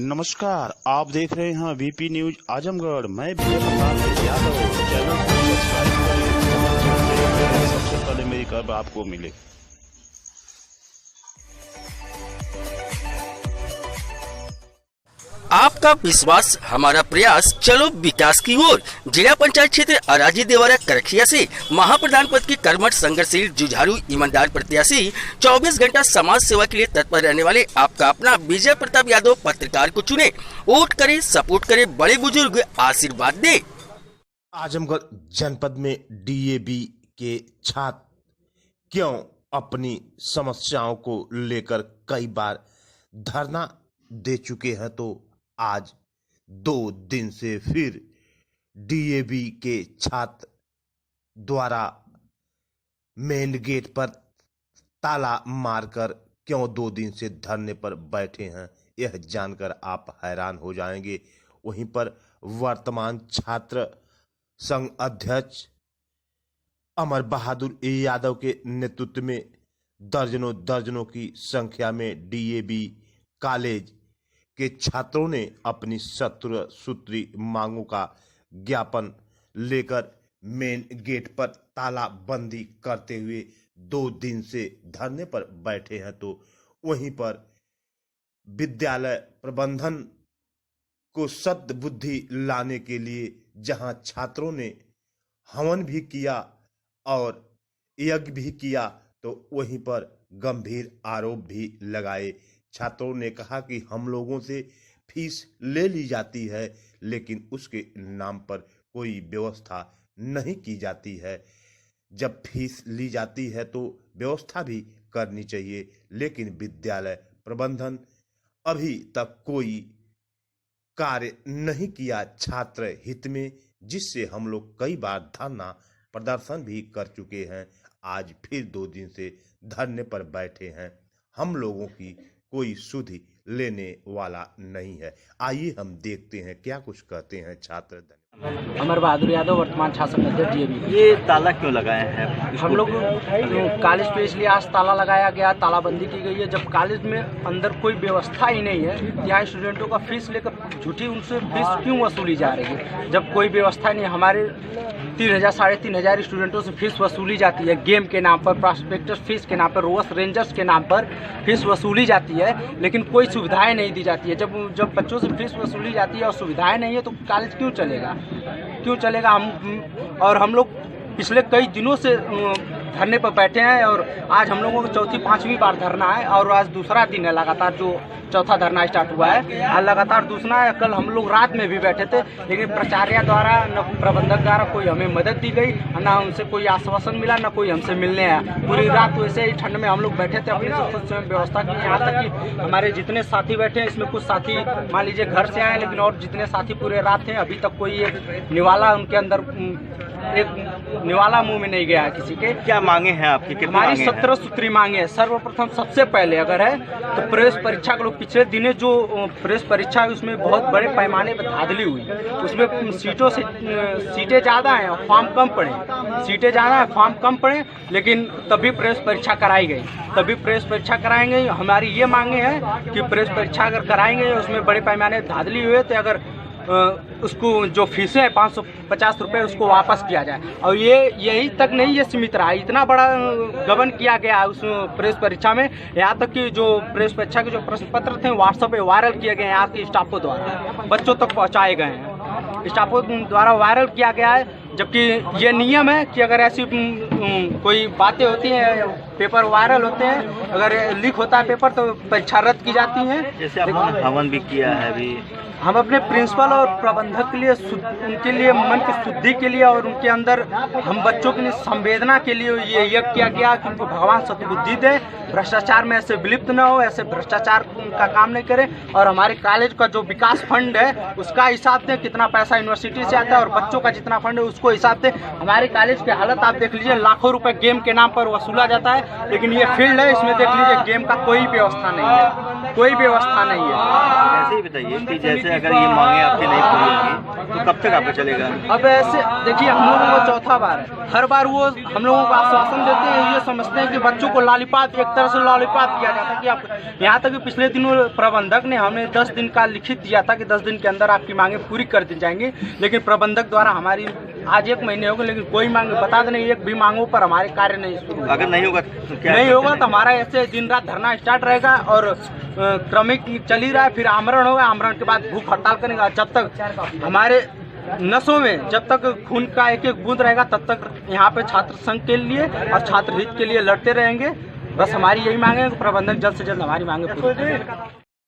नमस्कार, आप देख रहे हैं वीपी न्यूज आजमगढ़। मैं विजय प्रताप यादव। चैनल को सब्सक्राइब करें, सबसे पहले मेरी खबर आपको मिले। आपका विश्वास हमारा प्रयास, चलो विकास की ओर। जिला पंचायत क्षेत्र अराजी देवरा करखिया से महाप्रधान पद की कर्मठ संघर्षशील जुझारू ईमानदार प्रत्याशी 24 घंटा समाज सेवा के लिए तत्पर रहने वाले आपका अपना विजय प्रताप यादव पत्रकार को चुने। वोट करे, सपोर्ट करे, बड़े बुजुर्ग आशीर्वाद दे। आजमगढ़ जनपद में डीएवी के छात्र क्यों अपनी समस्याओं को लेकर कई बार धरना दे चुके हैं, तो आज 2 दिन से फिर डीएवी के छात्र द्वारा मेन गेट पर ताला मारकर क्यों 2 दिन से धरने पर बैठे हैं, यह जानकर आप हैरान हो जाएंगे। वहीं पर वर्तमान छात्र संघ अध्यक्ष अमर बहादुर यादव के नेतृत्व में दर्जनों की संख्या में डीएवी कॉलेज के छात्रों ने अपनी 17 सूत्री मांगों का ज्ञापन लेकर मेन गेट पर ताला बंदी करते हुए 2 दिन से धरने पर बैठे हैं। तो वहीं पर विद्यालय प्रबंधन को सद्बुद्धि लाने के लिए जहां छात्रों ने हवन भी किया और यज्ञ भी किया, तो वहीं पर गंभीर आरोप भी लगाए। छात्रों ने कहा कि हम लोगों से फीस ले ली जाती है, लेकिन उसके नाम पर कोई व्यवस्था नहीं की जाती है। जब फीस ली जाती है तो व्यवस्था भी करनी चाहिए, लेकिन विद्यालय प्रबंधन अभी तक कोई कार्य नहीं किया छात्र हित में, जिससे हम लोग कई बार धरना प्रदर्शन भी कर चुके हैं। आज फिर 2 दिन से धरने पर बैठे हैं। हम लोगों की कोई सुधि लेने वाला नहीं है। आइए हम देखते हैं क्या कुछ कहते हैं छात्र। अमर बहादुर यादव, वर्तमान शासन अध्यक्ष डीएवी। ये ताला क्यों लगाए हैं? हम लोग कॉलेज पे इसलिए आज ताला लगाया गया, तालाबंदी की गई है। जब कॉलेज में अंदर कोई व्यवस्था ही नहीं है, यहाँ स्टूडेंटों का फीस लेकर झूठी उनसे फीस क्यों वसूली जा रही है? जब कोई व्यवस्था नहीं, हमारे 3,000 साढ़े 3,000 स्टूडेंटों से फीस वसूली जाती है। गेम के नाम पर, प्रॉस्पेक्टस फीस के नाम पर, रोवर्स रेंजर्स के नाम पर फीस वसूली जाती है, लेकिन कोई सुविधाएं नहीं दी जाती है। जब बच्चों से फीस वसूली जाती है और सुविधाएं नहीं है, तो कॉलेज क्यों चलेगा? हम लोग पिछले कई दिनों से धरने पर बैठे हैं और आज हम लोगों को 4-5वीं बार धरना है और आज दूसरा दिन है लगातार जो चौथा धरना स्टार्ट हुआ है। आज लगातार दूसरा है। कल हम लोग रात में भी बैठे थे, लेकिन प्राचार्य द्वारा न प्रबंधक द्वारा कोई हमें मदद दी गई, ना उनसे कोई आश्वासन मिला, ना कोई हमसे मिलने आया। पूरी रात वैसे ही ठंड में हम लोग बैठे थे, अपनी सब स्वयं व्यवस्था की। यहाँ तक कि हमारे जितने साथी बैठे हैं, इसमें कुछ साथी मान लीजिए घर से आए, लेकिन और जितने साथी पूरे रात थे, अभी तक कोई एक निवाला उनके अंदर एक निवाला मुंह में नहीं गया है किसी के। क्या मांगे हैं आपकी? हमारी 17 सूत्री मांगे हैं। सर्वप्रथम सबसे पहले अगर है तो प्रेस परीक्षा के लोग पिछले दिने जो प्रेस परीक्षा है उसमें बहुत बड़े पैमाने पर धांधली हुई। उसमें सीटें ज़्यादा हैं और फॉर्म कम पड़े। सीटें ज़्यादा हैं, फॉर्म कम पड़े, लेकिन तभी प्रेस परीक्षा कराई गई। तभी प्रेस परीक्षा कराएंगे। हमारी ये मांगे हैं कि प्रेस परीक्षा अगर कराएंगे, उसमें बड़े पैमाने पर धांधली हुए तो अगर उसको जो फीसें हैं 550 रुपये उसको वापस किया जाए। और ये यही तक नहीं ये सीमित रहा, इतना बड़ा गबन किया गया उस प्रेस परीक्षा में। यहाँ तक कि जो प्रेस परीक्षा के जो प्रश्न पत्र थे व्हाट्सएप पे वायरल किए गए हैं, यहाँ के स्टाफों द्वारा बच्चों तक पहुँचाए गए हैं, स्टाफों द्वारा वायरल किया गया है। जबकि ये नियम है कि अगर ऐसी कोई बातें होती हैं, पेपर वायरल होते हैं, अगर लीक होता है पेपर, तो परीक्षा रद्द की जाती है। जैसे आपने हवन भी किया है अभी, हम अपने प्रिंसिपल और प्रबंधक के लिए, उनके लिए मन की शुद्धि के लिए और उनके अंदर हम बच्चों के लिए संवेदना के लिए ये यज्ञ किया गया कि उनको भगवान सद्बुद्धि दे, भ्रष्टाचार में ऐसे विलिप्त न हो, ऐसे भ्रष्टाचार का काम नहीं करें। और हमारे कॉलेज का जो विकास फंड है उसका हिसाब दें, कितना पैसा यूनिवर्सिटी से आता है, और बच्चों का जितना फंड है उसको हिसाब दें। हमारे कॉलेज की हालत आप देख लीजिए, लाखों रुपए गेम के नाम पर वसूला जाता है, लेकिन ये फील्ड है, इसमें देख लीजिए गेम का कोई व्यवस्था नहीं है। कोई व्यवस्था नहीं है। ऐसे ही बताइए कि जैसे अगर ये मांगे आपकी नहीं पूरी होंगी तो कब तक आपका चलेगा? अब ऐसे देखिए, हम लोगों को चौथा बार है, हर बार वो हम लोगों को आश्वासन देते हैं, ये समझते हैं कि बच्चों को लॉलीपॉप, एक तरह से लॉलीपॉप किया जाता है कि आप, यहाँ तक कि पिछले दिनों प्रबंधक ने हमें 10 दिन का लिखित दिया था कि 10 दिन के अंदर आपकी मांगे पूरी कर दी जाएंगी, लेकिन प्रबंधक द्वारा हमारी आज 1 महीने हो गए लेकिन कोई मांग बता दें, एक भी मांगों पर हमारे कार्य नहीं शुरू। अगर नहीं होगा तो क्या? नहीं होगा तो हमारा ऐसे दिन रात धरना स्टार्ट रहेगा और क्रमिक चल ही रहा है, फिर आमरण होगा, आमरण के बाद भूख हड़ताल करेगा जब तक हमारे नसों में, जब तक खून का एक एक बूंद रहेगा तब तक यहाँ पे छात्र संघ के लिए और छात्र हित के लिए लड़ते रहेंगे। बस हमारी यही मांग है कि प्रबंधक जल्द से जल्द हमारी मांगे पूरी करें।